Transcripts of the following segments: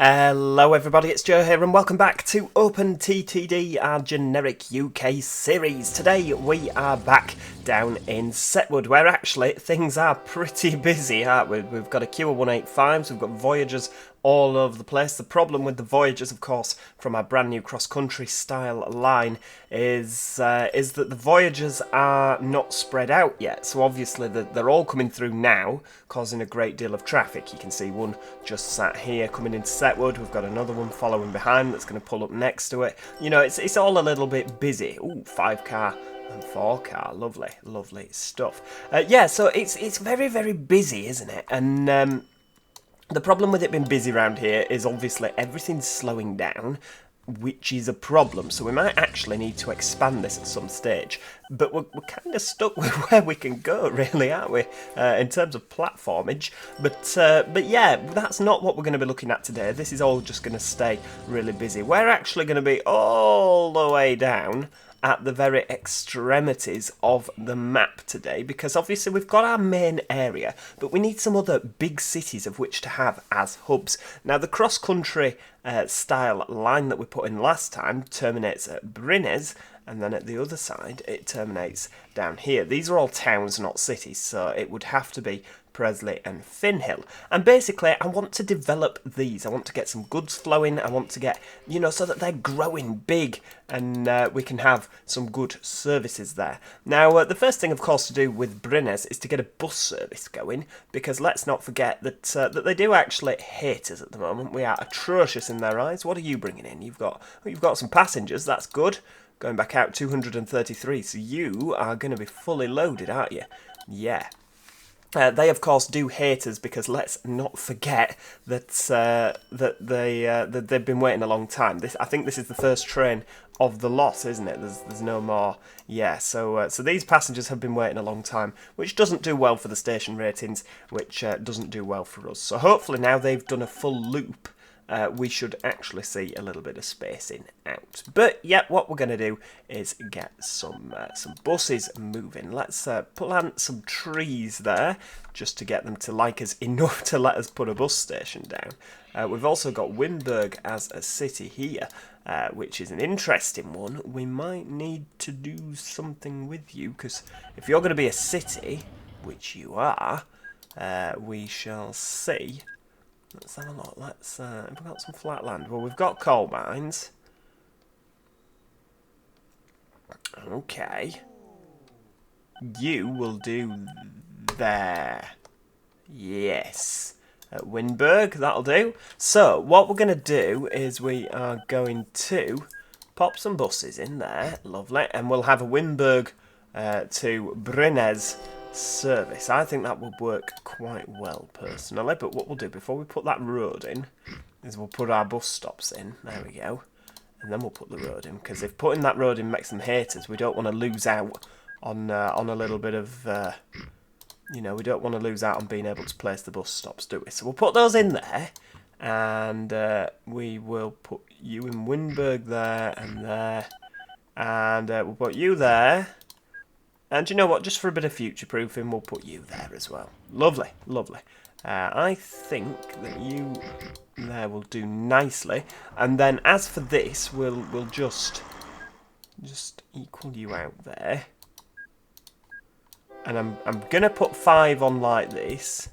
Hello everybody, it's Joe here and welcome back to OpenTTD, our generic UK series. Today we are back down in Setwood, where actually things are pretty busy, aren't we? We've got a queue of 185s, we've got Voyagers all over the place. The problem with the Voyagers, of course, from our brand new cross-country style line is that the Voyagers are not spread out yet. So obviously they're all coming through now, causing a great deal of traffic. You can see one just sat here coming into Setwood. We've got another one following behind that's going to pull up next to it. You know, it's all a little bit busy. Ooh, 5-car. And 4-car, lovely stuff. Yeah, so it's very, very busy, isn't it? And the problem with it being busy around here is obviously everything's slowing down, which is a problem. So we might actually need to expand this at some stage. But we're kind of stuck with where we can go, really, aren't we? In terms of platformage. But yeah, that's not what we're going to be looking at today. This is all just going to stay really busy. We're actually going to be all the way down at the very extremities of the map today, because obviously we've got our main area, but we need some other big cities of which to have as hubs. Now the cross-country style line that we put in last time terminates at Brinnes, and then at the other side it terminates down here. These are all towns, not cities, so it would have to be Presley and Finhill. And basically I want to develop these. I want to get some goods flowing. I want to get, you know, so that they're growing big and we can have some good services there. Now the first thing of course to do with Brinnes is to get a bus service going, because let's not forget that that they do actually hate us at the moment. We are atrocious in their eyes. What are you bringing in? You've got some passengers, that's good. Going back out 233, so you are going to be fully loaded, aren't you? Yeah. They of course do hate us because let's not forget that that they've been waiting a long time. I think this is the first train of the lot, isn't it? There's no more. Yeah, so these passengers have been waiting a long time, which doesn't do well for the station ratings, which doesn't do well for us. So hopefully now they've done a full loop, we should actually see a little bit of spacing out. But yeah, what we're going to do is get some buses moving. Let's plant some trees there, just to get them to like us enough to let us put a bus station down. We've also got Windberg as a city here, which is an interesting one. We might need to do something with you, because if you're going to be a city, which you are, we shall see. Let's have a look. Have we got some flat land? Well, we've got coal mines. Okay. You will do there. Yes. At Windberg, that'll do. So, what we're going to do is we are going to pop some buses in there. Lovely. And we'll have a Windberg to Brinnes service. I think that would work quite well personally, but what we'll do before we put that road in is we'll put our bus stops in. There we go. And then we'll put the road in, because if putting that road in makes them hate us, we don't want to lose out on a little bit of you know, we don't want to lose out on being able to place the bus stops, do we? So we'll put those in there, and we will put you in Windberg there, and we'll put you there. And you know what, just for a bit of future-proofing, we'll put you there as well. Lovely, lovely. I think that you there will do nicely. And then as for this, we'll just equal you out there. And I'm going to put 5 on like this,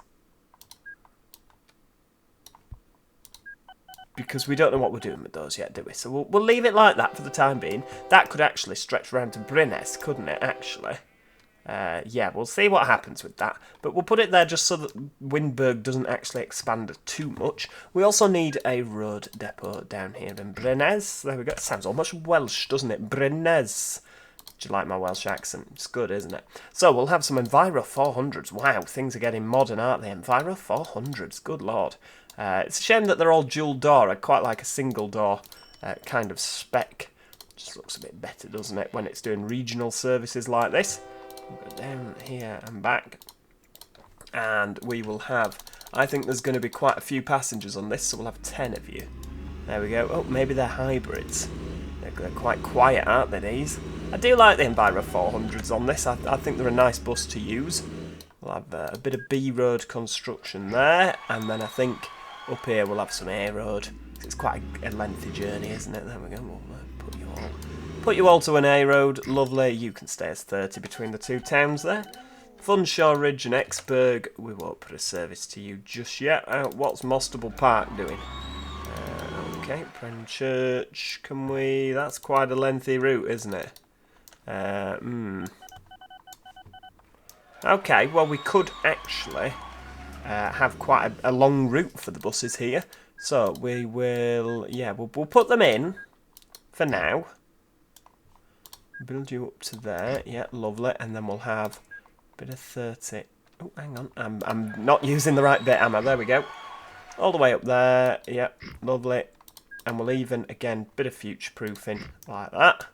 because we don't know what we're doing with those yet, do we? So we'll leave it like that for the time being. That could actually stretch around to Brinnes, couldn't it, actually? Yeah, we'll see what happens with that. But we'll put it there just so that Windberg doesn't actually expand too much. We also need a road depot down here in Brinnes. There we go. It sounds almost Welsh, doesn't it? Brinnes. Do you like my Welsh accent? It's good, isn't it? So we'll have some Enviro 400s. Wow, things are getting modern, aren't they? Enviro 400s, good lord. It's a shame that they're all dual door. I'd quite like a single door kind of spec. Just looks a bit better, doesn't it, when it's doing regional services like this. We'll go down here and back. And we will have, I think there's going to be quite a few passengers on this, so we'll have 10 of you. There we go. Oh, maybe they're hybrids. They're quite quiet, aren't they, these? I do like the Enviro 400s on this. I think they're a nice bus to use. We'll have a bit of B-road construction there, and then I think Up here we'll have some A road. It's quite a lengthy journey, isn't it? There we go. We'll put you all to an A road. Lovely. You can stay as 30 between the two towns there. Funshaw Ridge and Exburg. We won't put a service to you just yet. What's Mostable Park doing? Okay, Prenchurch. Can we? That's quite a lengthy route, isn't it? Okay, well we could actually have quite a long route for the buses here. So we will, yeah, we'll put them in for now. Build you up to there, yeah, lovely, and then we'll have a bit of 30. Oh, hang on, I'm not using the right bit, am I? There we go. All the way up there, yeah, lovely. And we'll even, again, bit of future-proofing like that.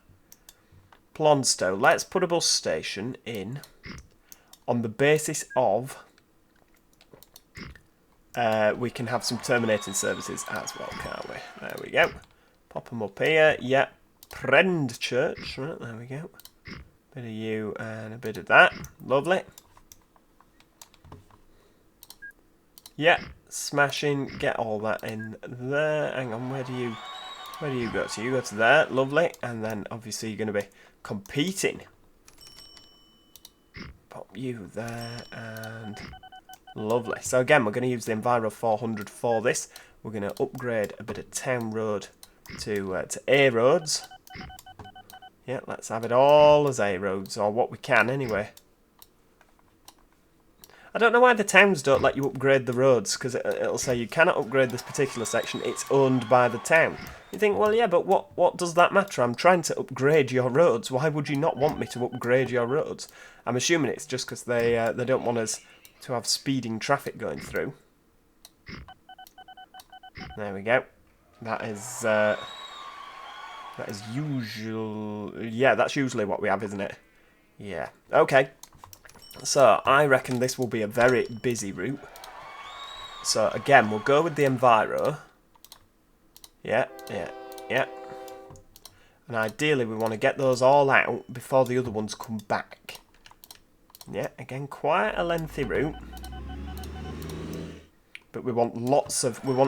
Plonstow, let's put a bus station in on the basis of we can have some terminating services as well, can't we? There we go. Pop them up here. Yeah. Prenchurch. Right, there we go. Bit of you and a bit of that. Lovely. Yeah. Smashing. Get all that in there. Hang on. Where do you go to? You go to there. Lovely. And then obviously you're going to be competing. Pop you there and lovely. So again, we're going to use the Enviro 400 for this. We're going to upgrade a bit of town road to A roads. Yeah, let's have it all as A roads, or what we can anyway. I don't know why the towns don't let you upgrade the roads, because it'll say you cannot upgrade this particular section, it's owned by the town. You think, well, yeah, but what does that matter? I'm trying to upgrade your roads. Why would you not want me to upgrade your roads? I'm assuming it's just because they don't want us to have speeding traffic going through. There we go. That is usual. Yeah, that's usually what we have, isn't it? Yeah. Okay. So I reckon this will be a very busy route. So again, we'll go with the Enviro. Yeah. And ideally, we want to get those all out before the other ones come back. Yeah, again, quite a lengthy route. But we want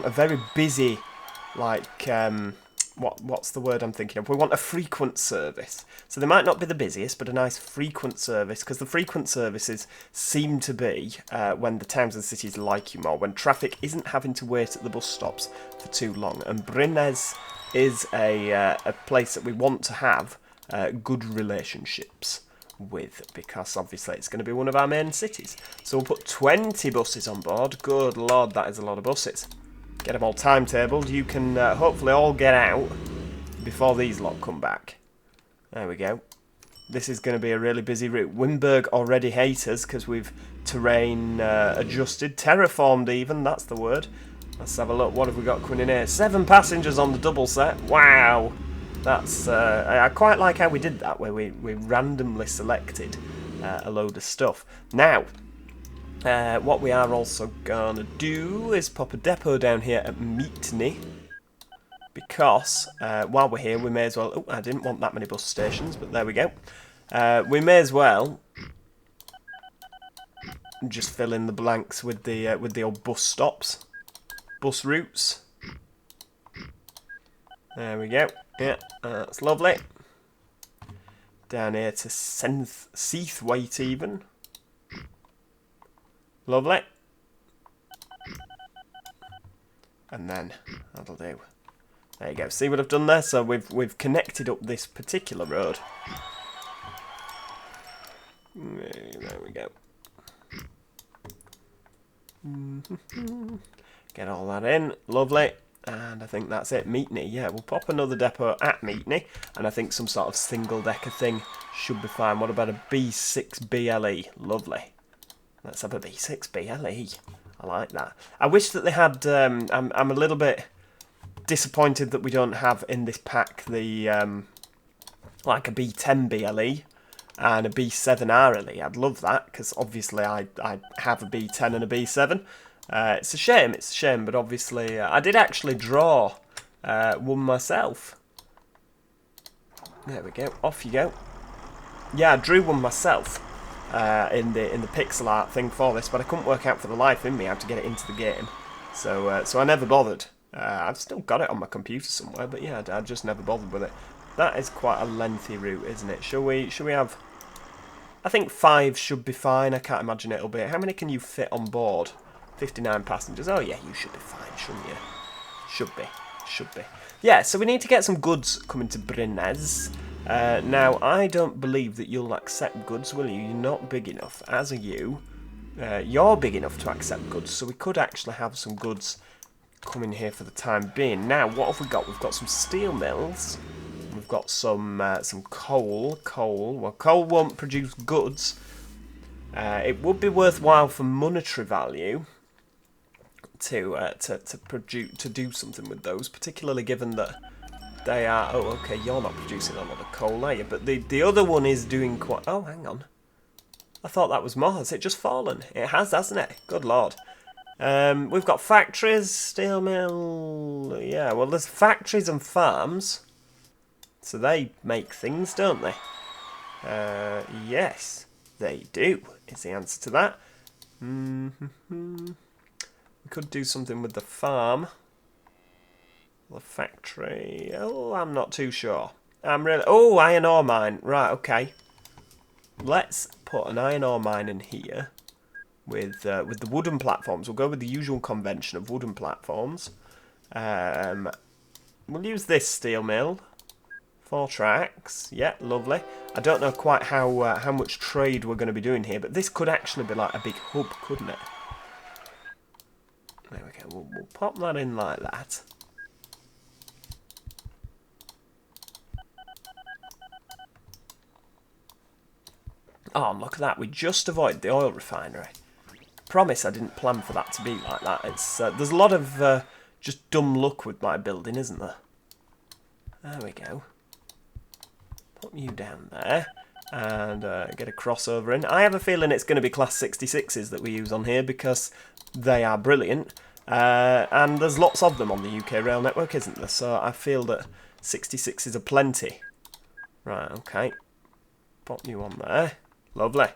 a very busy, like, what's the word I'm thinking of? We want a frequent service. So they might not be the busiest, but a nice frequent service, because the frequent services seem to be when the towns and cities like you more, when traffic isn't having to wait at the bus stops for too long. And Brynnes is a place that we want to have good relationships with, because obviously it's going to be one of our main cities. So we'll put 20 buses on board. Good lord, that is a lot of buses. Get them all timetabled. You can hopefully all get out before these lot come back. There we go. This is going to be a really busy route. Wimberg already hate us because we've terrain adjusted, terraformed even, that's the word. Let's have a look. What have we got coming in here? 7 passengers on the double set. Wow. That's I quite like how we did that, where we randomly selected a load of stuff. Now, what we are also going to do is pop a depot down here at Meetney, because while we're here we may as well... Oh, I didn't want that many bus stations, but there we go. We may as well just fill in the blanks with the old bus stops, bus routes. There we go. Yeah, that's lovely. Down here to Seathwaite even. Lovely. And then that'll do. There you go. See what I've done there? So we've connected up this particular road. There we go. Get all that in. Lovely. And I think that's it. Meetney, yeah, we'll pop another depot at Meetney, and I think some sort of single-decker thing should be fine. What about a B6 BLE? Lovely. Let's have a B6 BLE. I like that. I wish that they had... I'm a little bit disappointed that we don't have in this pack the like a B10 BLE and a B7 RLE. I'd love that, because obviously I have a B10 and a B7. It's a shame, but obviously I did actually draw one myself. There we go, off you go. Yeah, I drew one myself in the pixel art thing for this, but I couldn't work out for the life in me how to get it into the game. So I never bothered. I've still got it on my computer somewhere, but yeah, I just never bothered with it. That is quite a lengthy route, isn't it? Should we have... I think 5 should be fine. I can't imagine it'll be... How many can you fit on board? 59 passengers. Oh yeah, you should be fine, shouldn't you? Should be. Yeah, so we need to get some goods coming to Brynez. Now, I don't believe that you'll accept goods, will you? You're not big enough. As are you. You're big enough to accept goods, so we could actually have some goods coming here for the time being. Now, what have we got? We've got some steel mills. We've got some coal. Well, coal won't produce goods. It would be worthwhile for monetary value to do something with those, particularly given that they are... Oh, okay, you're not producing a lot of coal, are you? But the other one is doing quite... Oh, hang on. I thought that was more. Has it just fallen? It has, hasn't it? Good lord. We've got factories, steel mill... Yeah, well, there's factories and farms. So they make things, don't they? Yes, they do, is the answer to that. We could do something with the farm. The factory... Oh, I'm not too sure. Oh, iron ore mine. Right, okay. Let's put an iron ore mine in here with the wooden platforms. We'll go with the usual convention of wooden platforms. We'll use this steel mill. 4 tracks. Yeah, lovely. I don't know quite how much trade we're going to be doing here, but this could actually be like a big hub, couldn't it? There we go. We'll pop that in like that. Oh, and look at that. We just avoided the oil refinery. Promise I didn't plan for that to be like that. It's there's a lot of just dumb luck with my building, isn't there? There we go. Put you down there. And get a crossover in. I have a feeling it's going to be Class 66s that we use on here because they are brilliant. And there's lots of them on the UK rail network, isn't there? So I feel that 66s are plenty. Right, okay. Pop you on there. Lovely.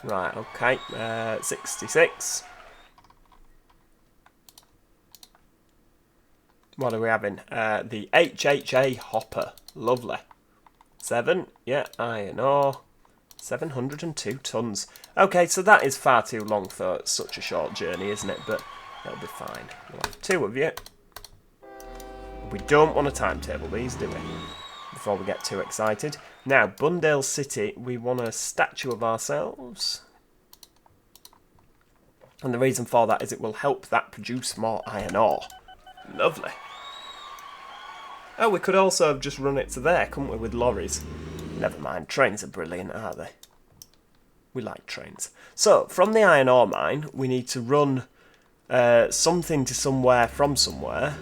Right, okay. 66. What are we having? The HHA hopper. Lovely. 7. Yeah, iron ore. 702 tons. Okay, so that is far too long for such a short journey, isn't it? But it'll be fine. We'll have 2 of you. We don't want to timetable these, do we? Before we get too excited. Now, Bundale City, we want a statue of ourselves. And the reason for that is it will help that produce more iron ore. Lovely. Oh, we could also have just run it to there, couldn't we, with lorries? Never mind, trains are brilliant, aren't they? We like trains. So, from the iron ore mine, we need to run something to somewhere from somewhere.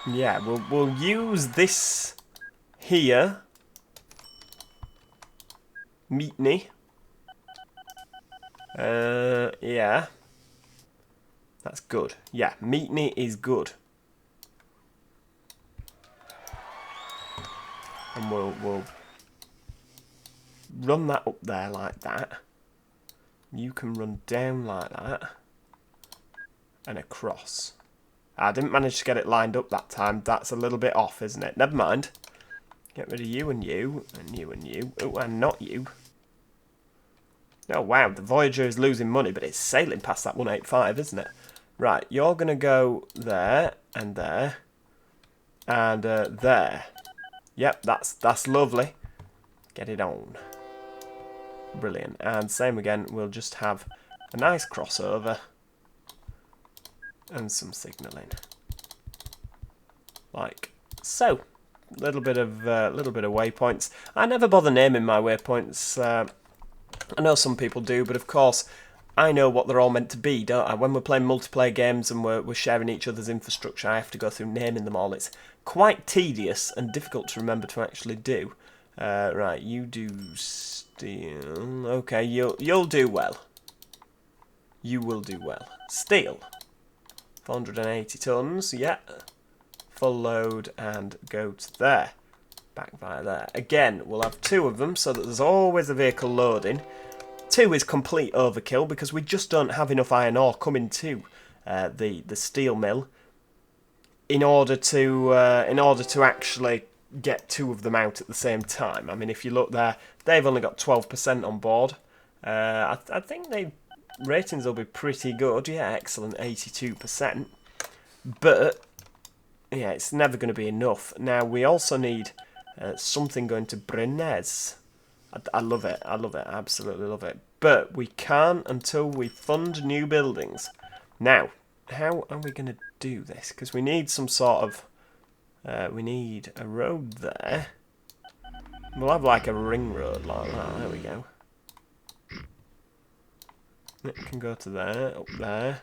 Yeah, we'll use this here. Meetney. Yeah. That's good. Yeah, Meetney is good. And we'll run that up there like that. You can run down like that. And across. I didn't manage to get it lined up that time. That's a little bit off, isn't it? Never mind. Get rid of you and you, and you and you. Oh, and not you. Oh, wow, the Voyager is losing money, but it's sailing past that 185, isn't it? Right, you're going to go there, and there, and there. Yep, that's lovely. Get it on. Brilliant. And same again, we'll just have a nice crossover. And some signalling, like so. Little bit of waypoints. I never bother naming my waypoints. I know some people do, but of course, I know what they're all meant to be, don't I? When we're playing multiplayer games and we're sharing each other's infrastructure, I have to go through naming them all. It's quite tedious and difficult to remember to actually do. Right, you do steel. Okay, you'll do well. You will do well. Steel. 480 tons, yeah. Full load and go to there. Back via there. Again, we'll have 2 of them so that there's always a vehicle loading. 2 is complete overkill because we just don't have enough iron ore coming to the steel mill in order to actually get 2 of them out at the same time. I mean, if you look there, they've only got 12% on board. I think they ratings will be pretty good. Yeah, excellent, 82%. But yeah, it's never going to be enough. Now we also need something going to Brunez. I love it. I love it. I absolutely love it. But we can't until we fund new buildings. Now, how are we going to do this? Because we need some sort of... we need a road there. We'll have like a ring road like that. There we go. It can go to there, up there.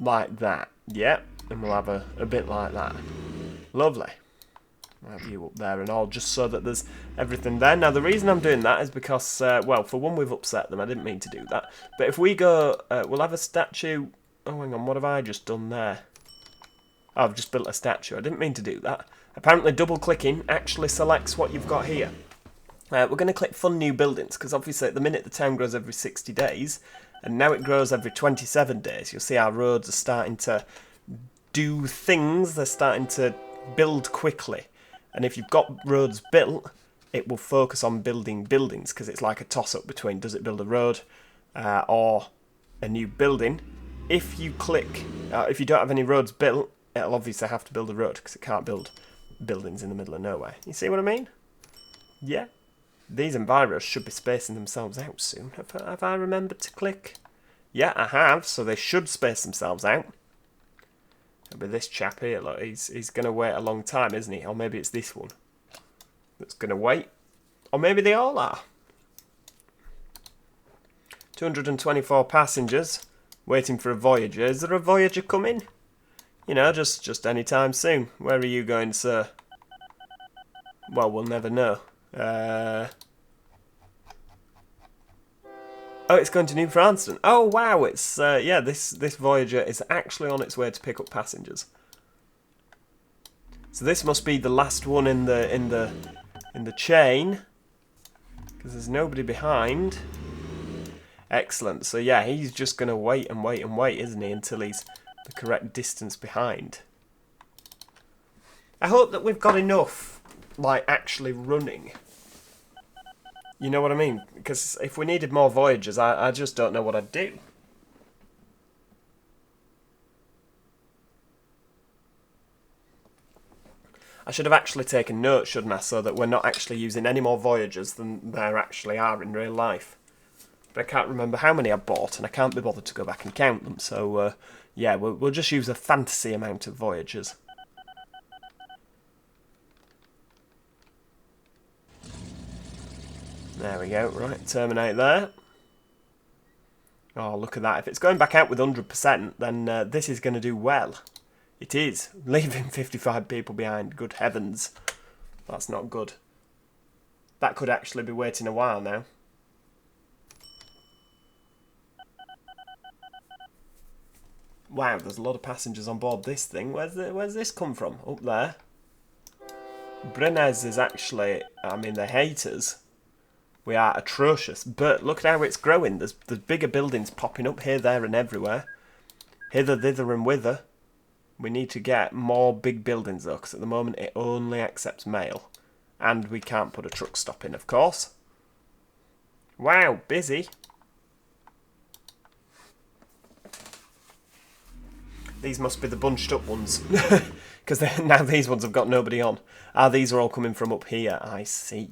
Like that. Yep. And we'll have a bit like that. Lovely. I'll have you up there and all, just so that there's everything there. Now, the reason I'm doing that is because, well, for one, we've upset them. I didn't mean to do that. But if we go, we'll have a statue. Oh, hang on, what have I just done there? Oh, I've just built a statue. I didn't mean to do that. Apparently, double-clicking actually selects what you've got here. We're going to click Fund New Buildings, because obviously at the minute the town grows every 60 days, and now it grows every 27 days. You'll see our roads are starting to do things. They're starting to build quickly. And if you've got roads built, it will focus on building buildings, because it's like a toss-up between does it build a road or a new building. If you click, if you don't have any roads built, it'll obviously have to build a road, because it can't build buildings in the middle of nowhere. You see what I mean? Yeah. These enviros should be spacing themselves out soon. Have I remembered to click? Yeah, I have, so they should space themselves out. It'll be this chap here, look, he's going to wait a long time, isn't he? Or maybe it's this one that's going to wait. Or maybe they all are. 224 passengers waiting for a Voyager. Is there a Voyager coming? You know, just any time soon. Where are you going, sir? Well, we'll never know. Oh, it's going to New France. Oh, wow! It's yeah. This Voyager is actually on its way to pick up passengers. So this must be the last one in the chain, because there's nobody behind. Excellent. So yeah, he's just going to wait and wait and wait, isn't he, until he's the correct distance behind. I hope that we've got enough, like, actually running. You know what I mean? Because if we needed more Voyagers, I just don't know what I'd do. I should have actually taken notes, shouldn't I, so that we're not actually using any more Voyagers than there actually are in real life. But I can't remember how many I bought, and I can't be bothered to go back and count them, so yeah, we'll just use a fantasy amount of Voyagers. There we go, right, terminate there. Oh, look at that. If it's going back out with 100%, then this is going to do well. It is. Leaving 55 people behind, good heavens. That's not good. That could actually be waiting a while now. Wow, there's a lot of passengers on board this thing. Where's this come from? Up there. Brunez is actually, I mean, they're haters. We are atrocious, but look at how it's growing. There's bigger buildings popping up here, there and everywhere. Hither, thither and whither. We need to get more big buildings though, because at the moment it only accepts mail. And we can't put a truck stop in, of course. Wow, busy. These must be the bunched up ones. Because now these ones have got nobody on. Ah, these are all coming from up here, I see.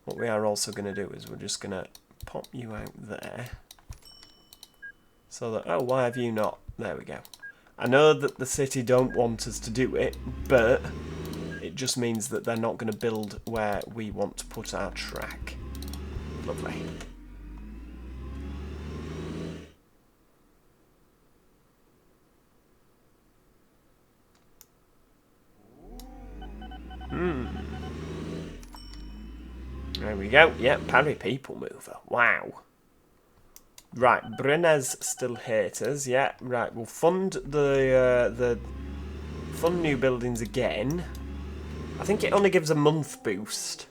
What we are also going to do is we're just going to pop you out there. So that, oh, why have you not? There we go. I know that the city don't want us to do it, but it just means that they're not going to build where we want to put our track. Lovely. There we go. Yep, Parry People Mover. Wow. Right, Brunez still hate us. Yeah, right. We'll fund the fund new buildings again. I think it only gives a month boost.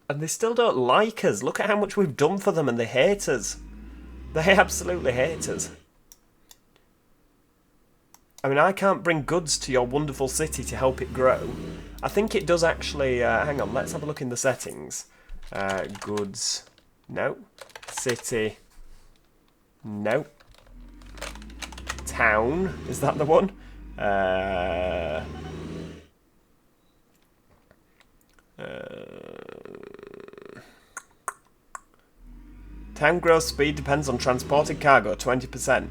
And they still don't like us. Look at how much we've done for them and they hate us. They absolutely hate us. I mean, I can't bring goods to your wonderful city to help it grow. I think it does actually... hang on, let's have a look in the settings. Goods. No. City. No. Town. Is that the one? Town growth speed depends on transported cargo, 20%.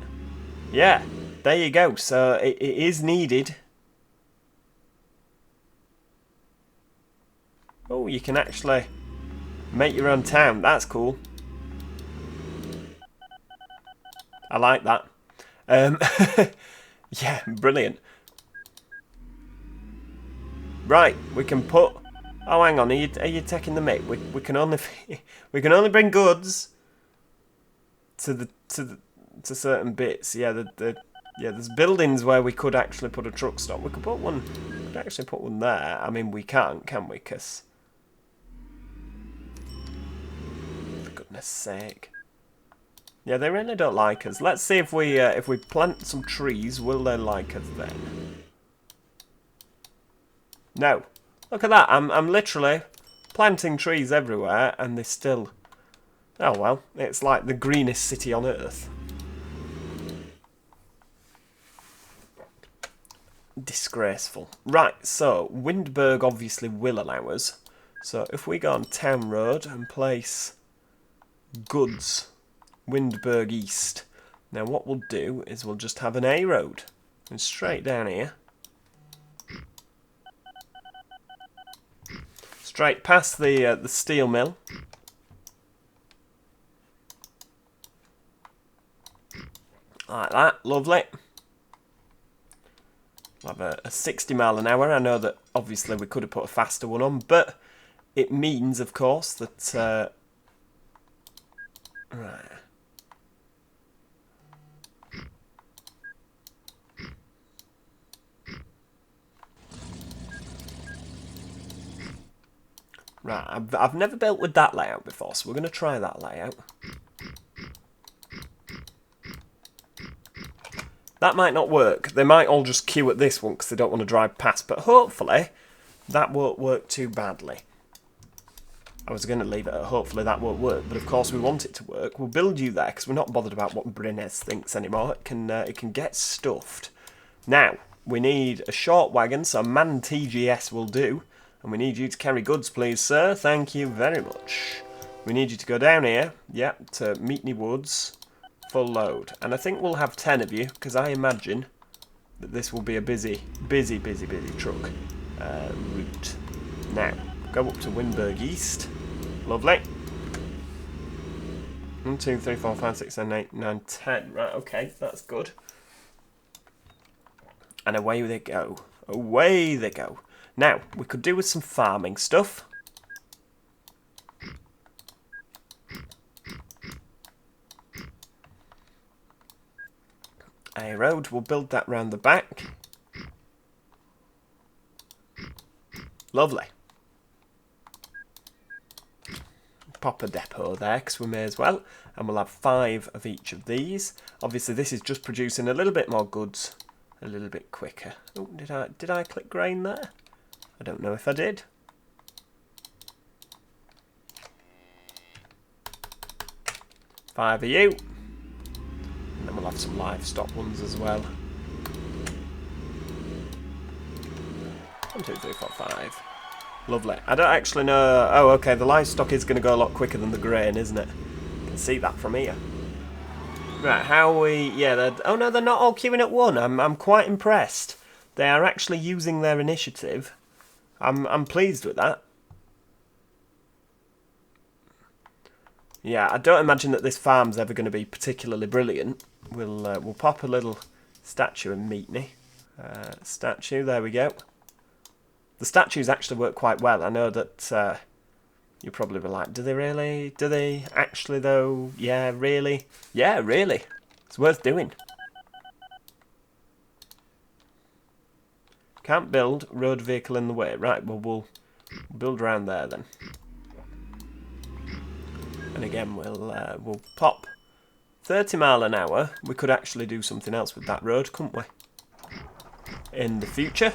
Yeah, there you go. So it is needed. Oh, you can actually make your own town. That's cool. I like that. Yeah, brilliant. Right, we can put... Oh, hang on. Are you taking the mic? We can only bring goods to certain bits. Yeah, yeah. There's buildings where we could actually put a truck stop. We could put one. We could actually put one there. I mean, we can't, can we? Cause for goodness sake. Yeah, they really don't like us. Let's see if we plant some trees, will they like us then? No. Look at that. I'm literally planting trees everywhere, and they still... Oh well, it's like the greenest city on earth. Disgraceful. Right, so Windberg obviously will allow us. So if we go on Town Road and place goods, Windberg East. Now what we'll do is we'll just have an A road. And straight down here. Straight past the steel mill. Like that, lovely. We'll have a 60 mile an hour. I know that obviously we could have put a faster one on, but it means, of course, that... right. Right, I've never built with that layout before, so we're going to try that layout. That might not work. They might all just queue at this one because they don't want to drive past, but hopefully that won't work too badly. I was going to leave it at hopefully that won't work, but of course we want it to work. We'll build you there because we're not bothered about what Brunez thinks anymore. It can get stuffed. Now, we need a short wagon, so man TGS will do. And we need you to carry goods, please, sir. Thank you very much. We need you to go down here, yep, to Meetney Woods, full load. And I think we'll have 10 of you, because I imagine that this will be a busy truck route. Now, go up to Windberg East. Lovely. 1, 2, 3, 4, 5, 6, 7, 8, 9, 10. Right, okay, that's good. And away they go. Away they go. Now, we could do with some farming stuff. A road, we'll build that round the back. Lovely. Pop a depot there, because we may as well. And we'll have 5 of each of these. Obviously, this is just producing a little bit more goods a little bit quicker. Oh, did I click grain there? I don't know if I did. Five of you. And then we'll have some livestock ones as well. 1, 2, 3, 4, 5. Lovely. I don't actually know... Oh, okay, the livestock is going to go a lot quicker than the grain, isn't it? You can see that from here. Right, how are we... Yeah, oh no, they're not all queuing at one. I'm quite impressed. They are actually using their initiative. I'm pleased with that. Yeah, I don't imagine that this farm's ever going to be particularly brilliant. We'll pop a little statue in Meetney. Statue, there we go. The statues actually work quite well. I know that You'll probably be like, do they really? Do they actually though? Yeah, really? Yeah, really. It's worth doing. Can't build road vehicle in the way. Right, well, we'll build around there then. And again, we'll pop 30 mile an hour. We could actually do something else with that road, couldn't we? In the future.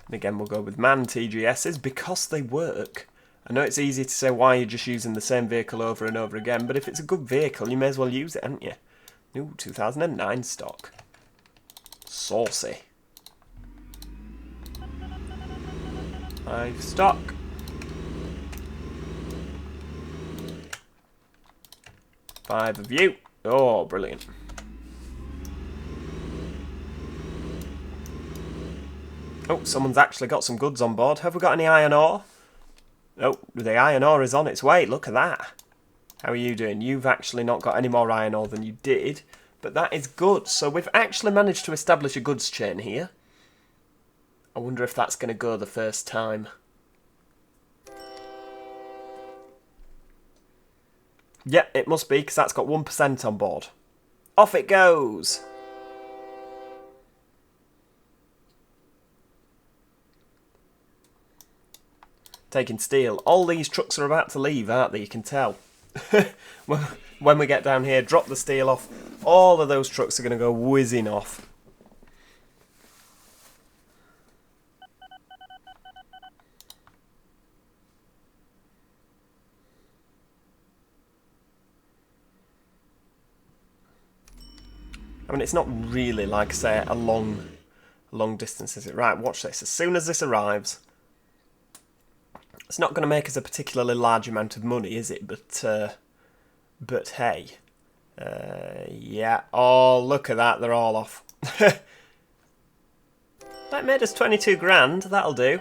And again, we'll go with man TGSs because they work. I know it's easy to say why you're just using the same vehicle over and over again, but if it's a good vehicle, you may as well use it, haven't you? Ooh, 2009 stock. Saucy. 5 stock. Five of you. Oh, brilliant. Oh, someone's actually got some goods on board. Have we got any iron ore? Oh, the iron ore is on its way. Look at that. How are you doing? You've actually not got any more iron ore than you did, but that is good. So we've actually managed to establish a goods chain here. I wonder if that's going to go the first time. Yeah, it must be, because that's got 1% on board. Off it goes! Taking steel. All these trucks are about to leave, aren't they? You can tell. When we get down here, drop the steel off. All of those trucks are going to go whizzing off. I mean, it's not really, like, say, a long distance, is it? Right, watch this. As soon as this arrives, it's not going to make us a particularly large amount of money, is it? But hey. Yeah. Oh, look at that. They're all off. That made us 22 grand. That'll do.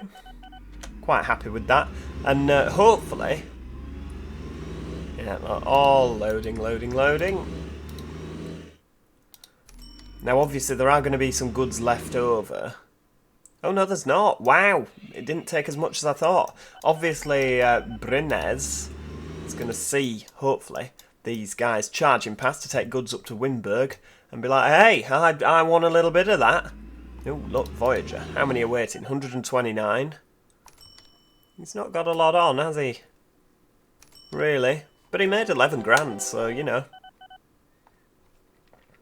Quite happy with that. And hopefully... Yeah, all loading, loading, loading. Now, obviously, there are going to be some goods left over. Oh, no, there's not. Wow. It didn't take as much as I thought. Obviously, Brynez is going to see, hopefully, these guys charging past to take goods up to Windberg and be like, hey, I want a little bit of that. Oh, look, Voyager. How many are waiting? 129. He's not got a lot on, has he? Really? But he made 11 grand, so, you know.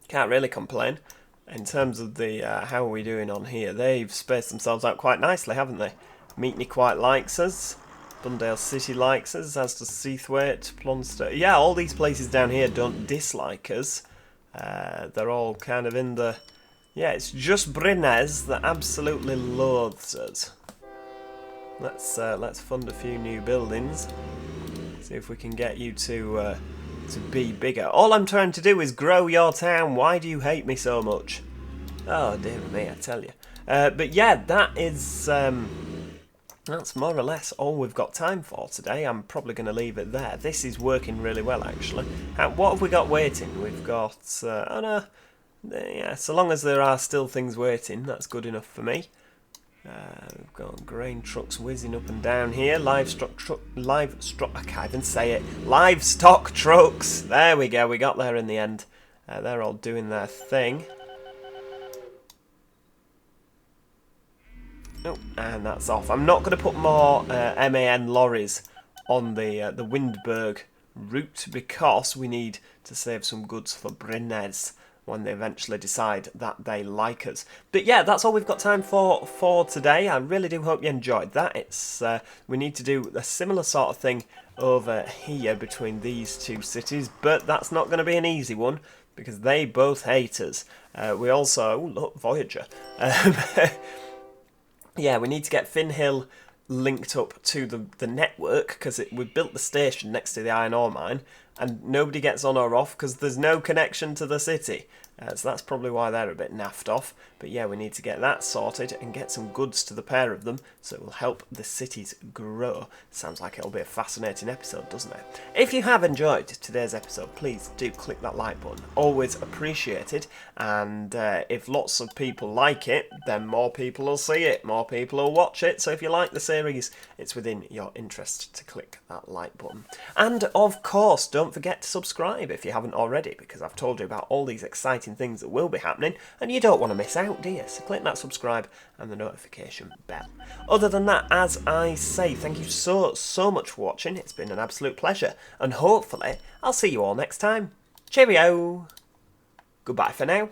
Can't really complain. In terms of the how are we doing on here, they've spaced themselves out quite nicely, haven't they? Meetney quite likes us. Dundale City likes us, as does Seathwaite, Plunster. Yeah, all these places down here don't dislike us. They're all kind of in the... Yeah, it's just Brynez that absolutely loathes us. Let's fund a few new buildings. See if we can get you to be bigger. All I'm trying to do is grow your town. Why do you hate me so much? Oh, dear me, I tell you. But yeah, that is... that's more or less all we've got time for today. I'm probably going to leave it there. This is working really well, actually. What have we got waiting? We've got... oh, no. Yeah, so long as there are still things waiting, that's good enough for me. We've got grain trucks whizzing up and down here. Livestock, I can't even say it. Livestock trucks. There we go. We got there in the end. They're all doing their thing. Oh, and that's off. I'm not going to put more MAN lorries on the Windberg route because we need to save some goods for Brynez when they eventually decide that they like us. But yeah, that's all we've got time for today. I really do hope you enjoyed that. It's we need to do a similar sort of thing over here between these two cities, but that's not going to be an easy one because they both hate us. We also... Oh, look, Voyager. Yeah, we need to get Finhill linked up to the network because we built the station next to the iron ore mine, and nobody gets on or off because there's no connection to the city. So that's probably why they're a bit naffed off. But yeah, we need to get that sorted and get some goods to the pair of them so it will help the cities grow. Sounds like it'll be a fascinating episode, doesn't it? If you have enjoyed today's episode, please do click that like button. Always appreciated. And if lots of people like it, then more people will see it, more people will watch it. So if you like the series, it's within your interest to click that like button. And of course, don't forget to subscribe if you haven't already, because I've told you about all these exciting things that will be happening and you don't want to miss out, do you? So click that subscribe and the notification bell. Other than that, as I say, thank you so much for watching. It's been an absolute pleasure, and hopefully I'll see you all next time. Cheerio! Goodbye for now.